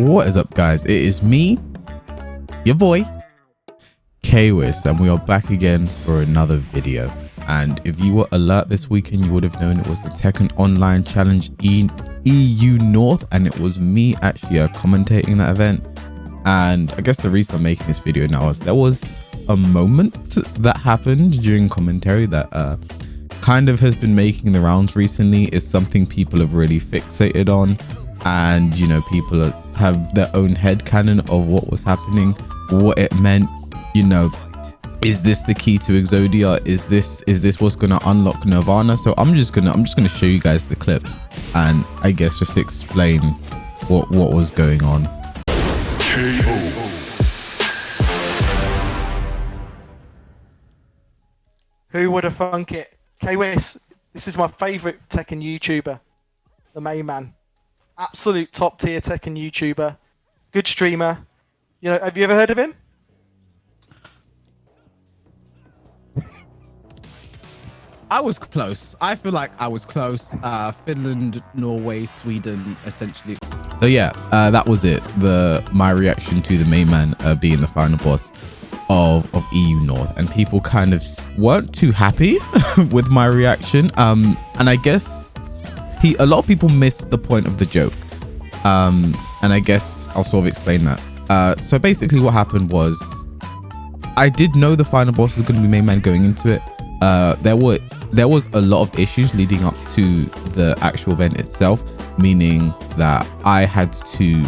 What is up, guys? It is me, your boy, Kwis, and we are back again for another video. And if you were alert this weekend, you would have known it was the Tekken Online Challenge EU North, and it was me actually commentating that event. And I guess the reason I'm making this video now is there was a moment that happened during commentary that kind of has been making the rounds recently. Is something people have really fixated on, and you know, people have their own headcanon of what was happening, what it meant. You know, is this the key to Exodia? Is this what's gonna unlock Nirvana? So I'm just gonna show you guys the clip and I guess just explain what was going on. Who would have thunk it? Kwis, this is my favourite Tekken YouTuber, the main man. Absolute top tier Tekken YouTuber, good streamer. You know, have you ever heard of him? I was close. I feel like I was close. Finland, Norway, Sweden, essentially. So yeah, that was it. My reaction to the main man being the final boss of EU North, and people kind of weren't too happy with my reaction. And I guess a lot of people missed the point of the joke. And I guess I'll sort of explain that. So basically what happened was, I did know the final boss was going to be main man going into it. There was a lot of issues leading up to the actual event itself, meaning that I had to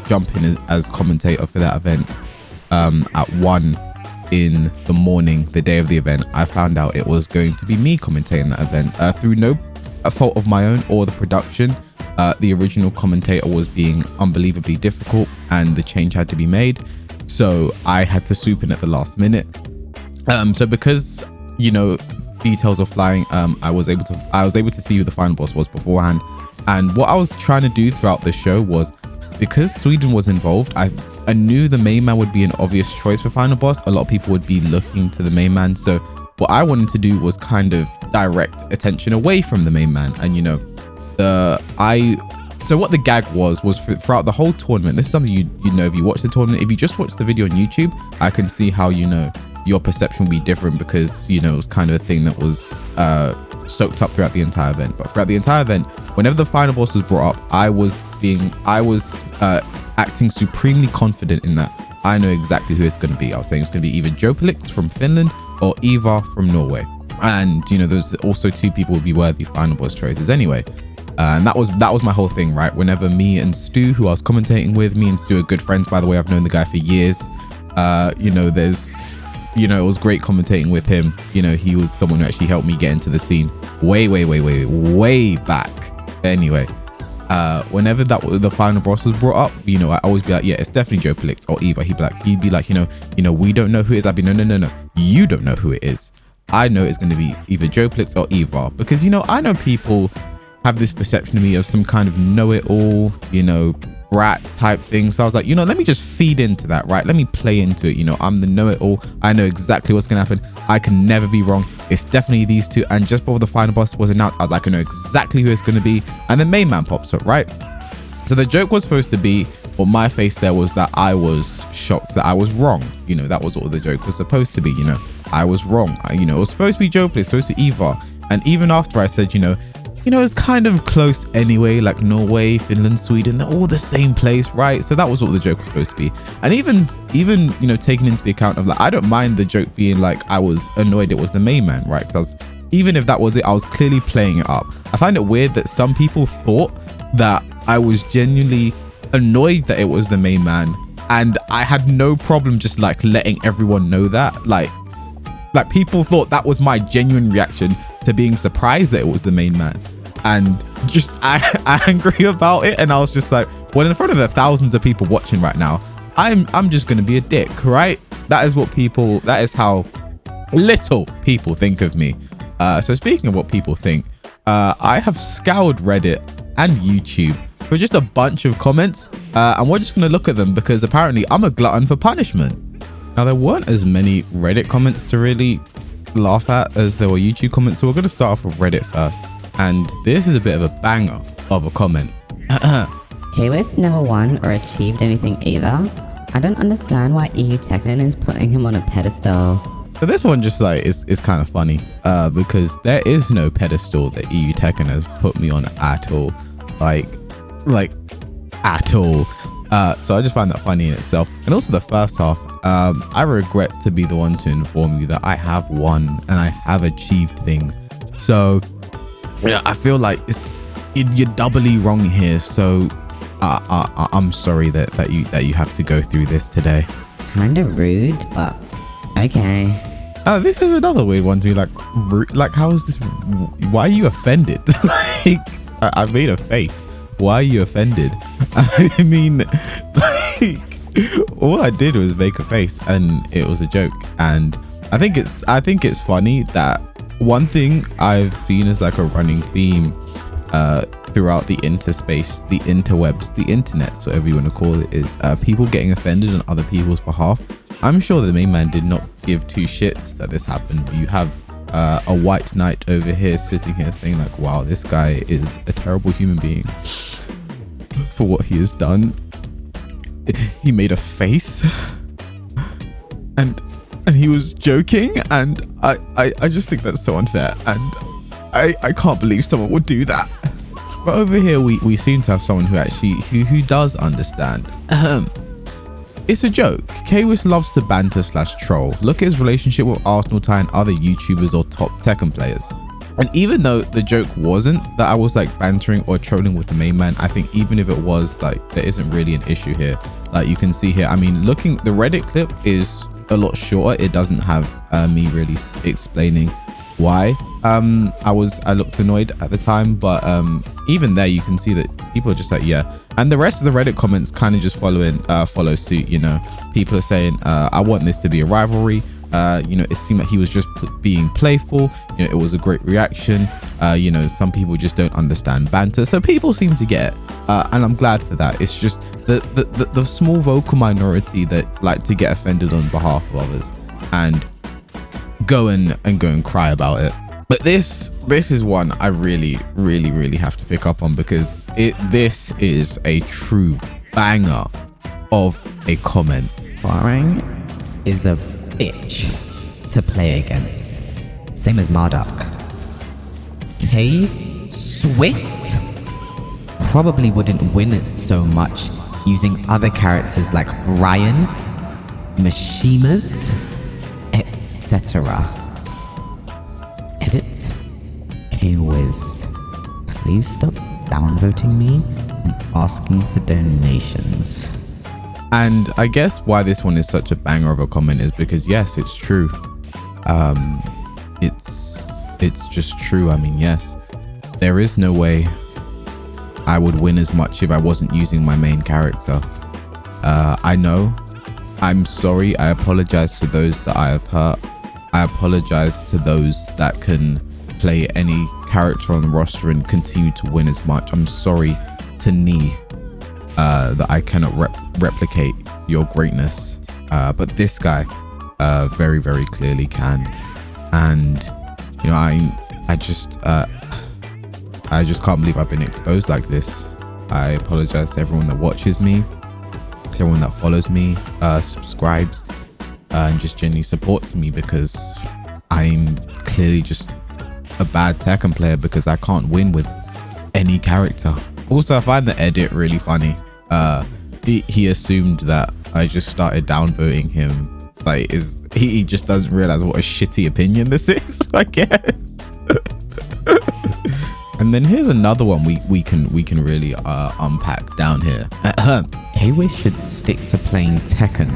jump in as commentator for that event at 1 in the morning, the day of the event. I found out it was going to be me commentating that event through no fault of my own or the production. The original commentator was being unbelievably difficult and the change had to be made, so I had to swoop in at the last minute. So because, you know, details of flying, I was able to see who the final boss was beforehand. And what I was trying to do throughout the show was, because Sweden was involved, I knew the main man would be an obvious choice for final boss. A lot of people would be looking to the main man, so what I wanted to do was kind of direct attention away from the main man. And you know, so what the gag was throughout the whole tournament, this is something you know if you watch the tournament. If you just watch the video on YouTube, I can see how, you know, your perception will be different, because you know, it was kind of a thing that was soaked up throughout the entire event. But throughout the entire event, whenever the final boss was brought up, I was acting supremely confident in that I know exactly who it's going to be. I was saying it's going to be either Jopelix from Finland or Eva from Norway, and you know, there's also 2 people would be worthy final boss choices anyway. And that was my whole thing, right? Whenever me and Stu, who I was commentating with, me and Stu are good friends, by the way. I've known the guy for years. You know, it was great commentating with him. You know, he was someone who actually helped me get into the scene way back. Anyway, whenever the final boss was brought up, you know, I always be like, yeah, it's definitely Jopelix or Eva. He'd be like, you know, we don't know who it is. I'd be, no, you don't know who it is. I know it's going to be either Jopelix or Eva, because, you know, I know people have this perception of me of some kind of know-it-all, you know, brat type thing. So I was like, you know, let me just feed into that, right? Let me play into it. You know, I'm the know-it-all. I know exactly what's gonna happen. I can never be wrong. It's definitely these 2. And just before the final boss was announced, I was like, I know exactly who it's gonna be. And the main man pops up, right? So the joke was supposed to be, or my face there was that I was shocked that I was wrong. You know, that was what the joke was supposed to be. You know, I was wrong. You know, it was supposed to be Jopelix, supposed to be Eva. And even after I said, you know, it's kind of close anyway, like Norway, Finland, Sweden, they're all the same place, right? So that was what the joke was supposed to be. And even you know, taking into the account of, like, I don't mind the joke being like I was annoyed it was the main man, right? Because even if that was it, I was clearly playing it up. I find it weird that some people thought that I was genuinely annoyed that it was the main man, and I had no problem just like letting everyone know that. Like people thought that was my genuine reaction to being surprised that it was the main man, and just angry about it. And I was just like, well, in front of the thousands of people watching right now, I'm just gonna be a dick, right? That is how little people think of me. So speaking of what people think, I have scoured Reddit and YouTube for just a bunch of comments, and we're just gonna look at them because apparently I'm a glutton for punishment. Now, there weren't as many Reddit comments to really laugh at as there were YouTube comments, so we're going to start off with Reddit first. And this is a bit of a banger of a comment. K-Wiz never won or achieved anything either. I don't understand why EU Tekken is putting him on a pedestal. So this one just like is kind of funny because there is no pedestal that EU Tekken has put me on at all, like at all. So I just find that funny in itself. And also the first half, I regret to be the one to inform you that I have won and I have achieved things. So yeah, I feel like you're doubly wrong here. So I'm sorry that you have to go through this today. Kinda rude, but okay. This is another weird one to me. Like how is this? Why are you offended? Like I made a face. Why are you offended? I mean, like all I did was make a face, and it was a joke. And I think it's funny that one thing I've seen as like a running theme throughout the interspace, the interwebs, the internet, whatever you want to call it, is people getting offended on other people's behalf. I'm sure the main man did not give two shits that this happened. You have a white knight over here sitting here saying like, wow, this guy is a terrible human being for what he has done. He made a face and he was joking, and I just think that's so unfair, and I can't believe someone would do that. But over here we seem to have someone who actually who does understand. It's a joke. K-Wiz loves to banter / troll. Look at his relationship with Arsenal Ty and other YouTubers or top Tekken players. And even though the joke wasn't that I was like bantering or trolling with the main man, I think even if it was, like, there isn't really an issue here. Like you can see here, I mean, the Reddit clip is a lot shorter. It doesn't have me really explaining why I looked annoyed at the time, but even there you can see that people are just like, yeah. And the rest of the Reddit comments kind of just follow suit. You know, people are saying I want this to be a rivalry. You know, it seemed like he was just being playful. You know, it was a great reaction. You know, some people just don't understand banter, so people seem to get it, and I'm glad for that. It's just the small vocal minority that like to get offended on behalf of others and go and cry about it. But this is one I really have to pick up on, because this is a true banger of a comment. Farang is a bitch to play against. Same as Marduk. K-Swiss probably wouldn't win it so much using other characters like Brian, Mishimas, etc. Edit. K-Wiz, please stop downvoting me and asking for donations. And I guess why this one is such a banger of a comment is because, yes, it's true. It's just true. I mean, yes, there is no way I would win as much if I wasn't using my main character. I know. I'm sorry. I apologize to those that I have hurt. I apologize to those that can play any character on the roster and continue to win as much. I'm sorry to Knee that I cannot replicate your greatness, but this guy very clearly can. And you know, I just can't believe I've been exposed like this. I apologize to everyone that watches me, to everyone that follows me, subscribes, and just genuinely supports me, because I'm clearly just a bad Tekken player because I can't win with any character. Also, I find the edit really funny. He assumed that I just started downvoting him. Like, he just doesn't realize what a shitty opinion this is, I guess. And then here's another one we can really unpack down here. K-Wiz should stick to playing Tekken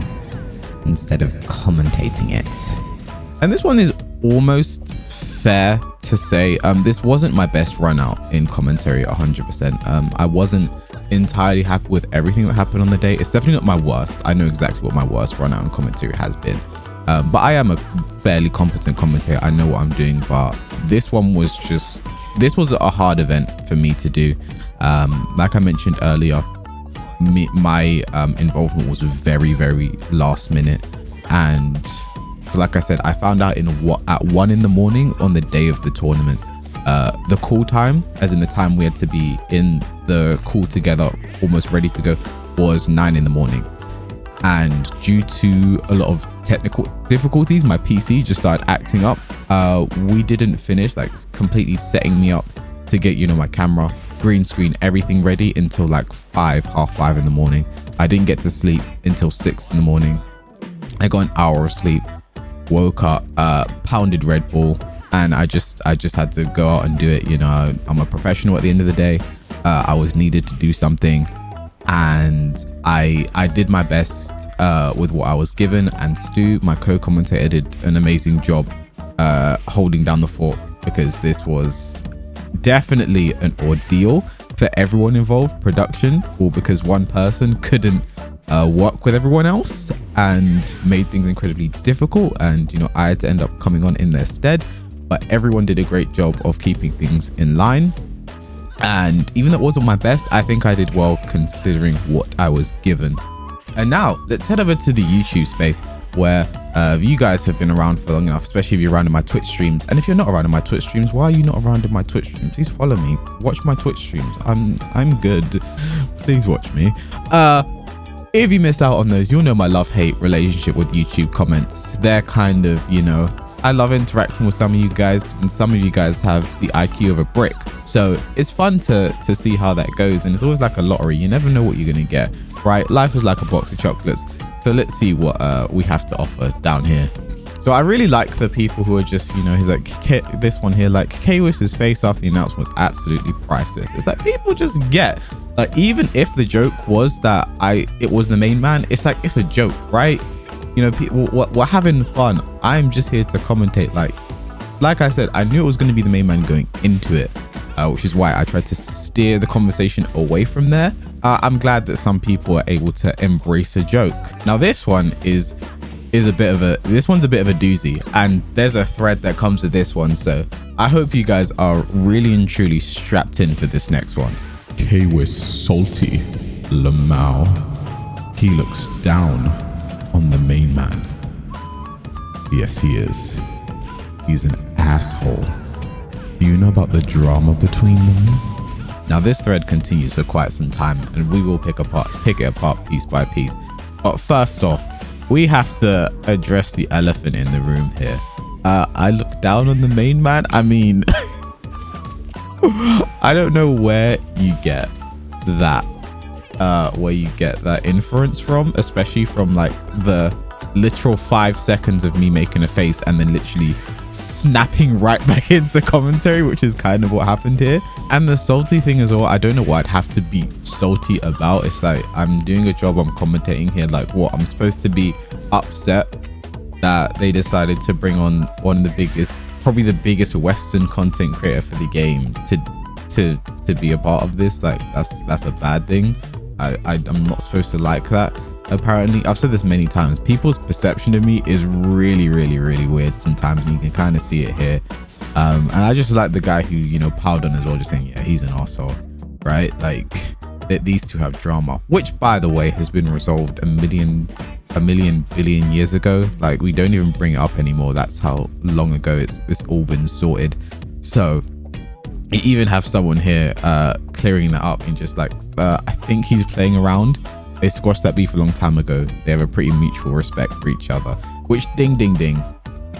instead of commentating it. And this one is almost fair to say. This wasn't my best run out in commentary 100%. I wasn't entirely happy with everything that happened on the day. It's definitely not my worst. I know exactly what my worst run out in commentary has been. But I am a fairly competent commentator. I know what I'm doing, but this one was this was a hard event for me to do. Like I mentioned earlier, my involvement was very last minute, and so like I said, I found out at 1 in the morning on the day of the tournament. the call time, as in the time we had to be in the call together, almost ready to go, was 9 in the morning. And due to a lot of technical difficulties, my PC just started acting up. We didn't finish, like completely setting me up to get, you know, my camera, green screen, everything ready until like half 5 in the morning. I didn't get to sleep until 6 in the morning. I got an hour of sleep, woke up, pounded Red Bull, and I just had to go out and do it. You know, I'm a professional at the end of the day. I was needed to do something, and I did my best with what I was given. And Stu, my co-commentator, did an amazing job holding down the fort, because this was definitely an ordeal for everyone involved. Production, or because one person couldn't work with everyone else and made things incredibly difficult, and you know, I had to end up coming on in their stead. But everyone did a great job of keeping things in line, and even though it wasn't my best, I think I did well considering what I was given. And now let's head over to the YouTube space, where you guys have been around for long enough, especially if you're around in my Twitch streams. And if you're not around in my Twitch streams, why are you not around in my Twitch streams? Please follow me, watch my Twitch streams. I'm good. Please watch me. If you miss out on those, you'll know my love-hate relationship with YouTube comments. They're kind of, you know, I love interacting with some of you guys, and some of you guys have the IQ of a brick. So it's fun to see how that goes, and it's always like a lottery. You never know what you're gonna get, right? Life is like a box of chocolates. So let's see what we have to offer down here. So I really like the people who are just, you know, he's like, this one here, like, K-Wiss's face after the announcement was absolutely priceless. It's like, people just get, like, even if the joke was that it was the main man, it's like, it's a joke, right? You know, people, we're having fun. I'm just here to commentate. Like I said, I knew it was going to be the main man going into it, which is why I tried to steer the conversation away from there. I'm glad that some people are able to embrace a joke. Now this one is a bit of a doozy, and there's a thread that comes with this one. So I hope you guys are really and truly strapped in for this next one. K-Wiss salty. Lamau. He looks down on the main man. Yes, he is. He's an asshole. Do you know about the drama between them? Now this thread continues for quite some time, and we will pick it apart piece by piece. But first off, we have to address the elephant in the room here. I look down on the main man. I mean, I don't know where you get that inference from, especially from like the literal 5 seconds of me making a face and then literally snapping right back into commentary, which is kind of what happened here. And the salty thing as well, I don't know what I'd have to be salty about. It's like, I'm doing a job, I'm commentating here, like what, I'm supposed to be upset that they decided to bring on one of the biggest, probably the biggest Western content creator for the game to be a part of this. Like that's a bad thing. I'm not supposed to like that. Apparently, I've said this many times, people's perception of me is really weird sometimes, and you can kind of see it here. And I just like the guy who, you know, piled on as well, just saying, yeah, he's an arsehole, right? Like these two have drama, which by the way has been resolved a million billion years ago. Like, we don't even bring it up anymore. That's how long ago it's all been sorted. So you even have someone here clearing that up and just like, I think he's playing around. They squashed that beef a long time ago. They have a pretty mutual respect for each other, which ding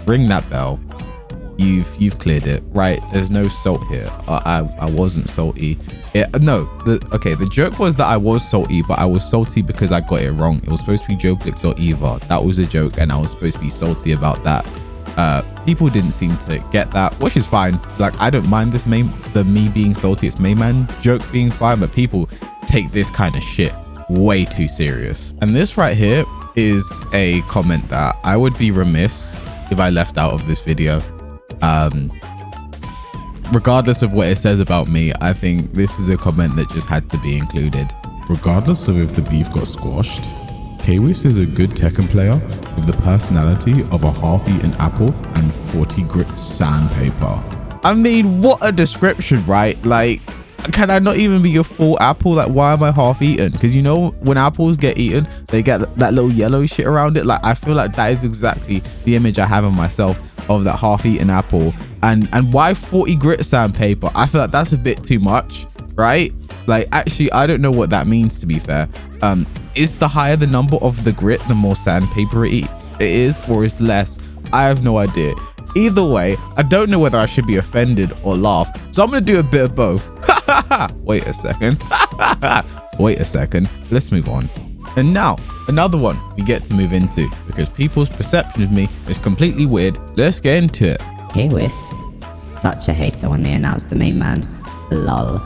ring that bell. You've cleared it, right? There's no salt here. I wasn't salty. The joke was that I was salty, but I was salty because I got it wrong. It was supposed to be Joplix or Eva. That was a joke, and I was supposed to be salty about that. People didn't seem to get that, which is fine. Like, I don't mind this me being salty, it's main man joke being fine, but people take this kind of shit way too serious. And this right here is a comment that I would be remiss if I left out of this video. Regardless of what it says about me, I think this is a comment that just had to be included. Regardless of if the beef got squashed, K-Wiss is a good Tekken player with the personality of a half-eaten apple and 40 grit sandpaper. I mean, what a description, right? Like, can I not even be a full apple? Like, why am I half eaten? Because, you know, when apples get eaten, they get that little yellow shit around it. Like, I feel like that is exactly the image I have of myself. of that half-eaten apple. And why 40 grit sandpaper? I feel like that's a bit too much, right? Like, actually, I don't know what that means, to be fair. Is the higher the number of the grit, the more sandpaper it is, or is less? I have no idea. Either way, I don't know whether I should be offended or laugh, so I'm gonna do a bit of both. Wait a second. Wait a second. Let's move on. And now, another one we get to move into, because people's perception of me is completely weird. Let's get into it. Kwiss, such a hater when they announced the main man. Lol.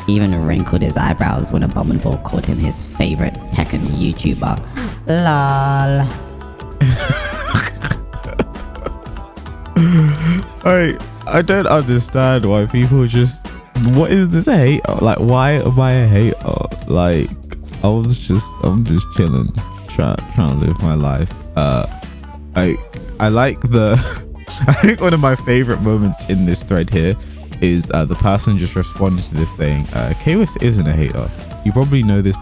Even wrinkled his eyebrows when Abominable called him his favorite Tekken YouTuber. Lol. I don't understand why people just, what is this hate? Like, why am I a hater? Like, I'm just chilling, trying to live my life. I like the I think one of my favorite moments in this thread here is the person just responded to this saying, Kwiss isn't a hater. You probably know this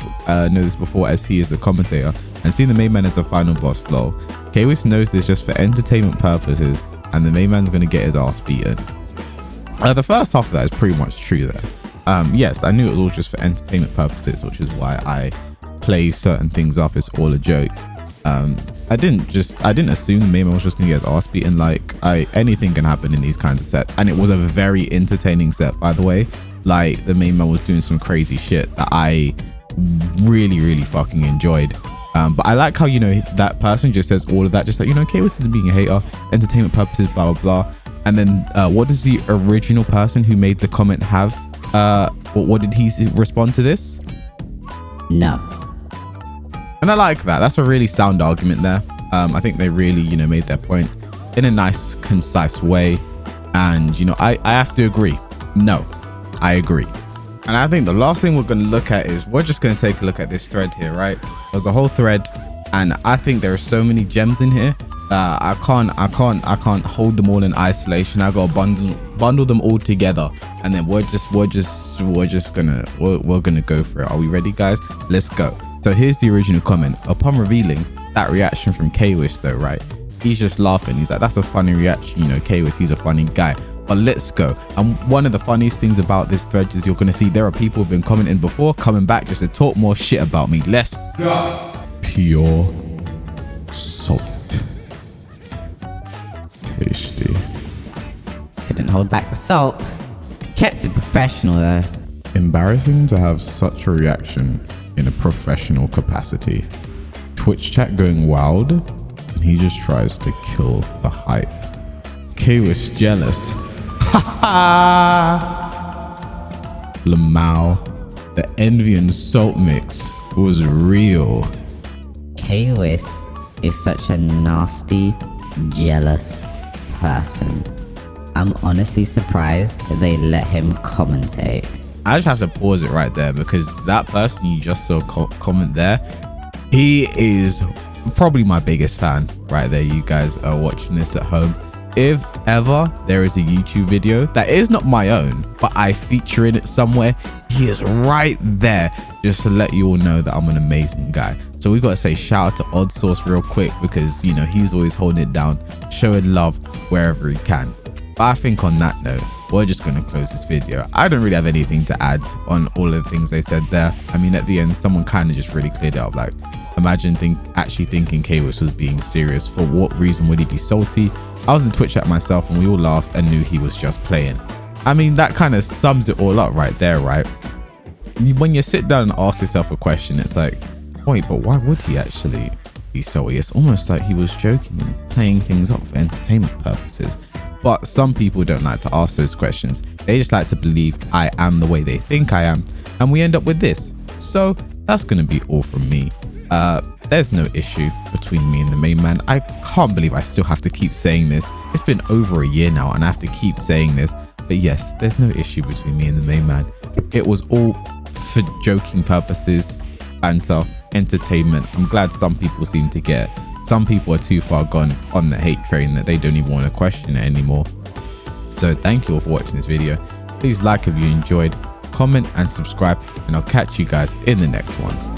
before, as he is the commentator and seen the main man as a final boss. Lol. Kwiss knows this just for entertainment purposes, and the main man's gonna get his ass beaten. The first half of that is pretty much true there. Yes, I knew it was all just for entertainment purposes, which is why I play certain things up as all a joke. I didn't assume the main man was just gonna get his ass beaten. Like, anything can happen in these kinds of sets, and it was a very entertaining set, by the way. Like, the main man was doing some crazy shit that I really fucking enjoyed. But I like how, you know, that person just says all of that, just like, you know, Kwiss is being a hater, entertainment purposes, blah blah blah. And then what does the original person who made the comment have? What did he respond to this? No. And I like that. That's a really sound argument there. I think they really, you know, made their point in a nice, concise way. And, you know, I have to agree. No, I agree. And I think the last thing we're going to look at is we're just going to take a look at this thread here, right? There's a whole thread, and I think there are so many gems in here. I can't hold them all in isolation. I gotta bundle them all together, and then we're gonna go for it. Are we ready, guys? Let's go. So here's the original comment. Upon revealing that reaction from Kwiss, though, right? He's just laughing. He's like, that's a funny reaction, you know, Kwiss, he's a funny guy. But let's go. And one of the funniest things about this thread is you're gonna see there are people who've been commenting before, coming back just to talk more shit about me. Let's go. Pure salt. Tasty. Couldn't hold back the salt. Kept it professional though. Embarrassing to have such a reaction in a professional capacity. Twitch chat going wild, and he just tries to kill the hype. Kwiss jealous. Lamau, the envy and salt mix was real. Kwiss is such a nasty, jealous person. I'm honestly surprised that they let him commentate. I just have to pause it right there, because that person you just saw comment there, he is probably my biggest fan right there. You guys are watching this at home. If ever there is a YouTube video that is not my own, but I feature in it somewhere, he is right there, just to let you all know that I'm an amazing guy. So we've got to say shout out to Odd Sauce real quick, because, you know, he's always holding it down, showing love wherever he can. But I think on that note, we're just going to close this video. I don't really have anything to add on all of the things they said there. I mean, at the end, someone kind of just really cleared it up. Like, imagine actually thinking Kwiss was being serious. For what reason would he be salty? I was in Twitch chat myself, and we all laughed and knew he was just playing. I mean, that kind of sums it all up right there, right? When you sit down and ask yourself a question, it's like, wait, but why would he actually be salty? It's almost like he was joking and playing things up for entertainment purposes. But some people don't like to ask those questions. They just like to believe I am the way they think I am, and we end up with this. So that's going to be all from me. There's no issue between me and the main man. I can't believe I still have to keep saying this. It's been over a year now, and I have to keep saying this. But yes, there's no issue between me and the main man. It was all for joking purposes, banter, entertainment. I'm glad some people seem to get it. Some people are too far gone on the hate train that they don't even want to question it anymore. So thank you all for watching this video. Please like if you enjoyed, comment and subscribe, and I'll catch you guys in the next one.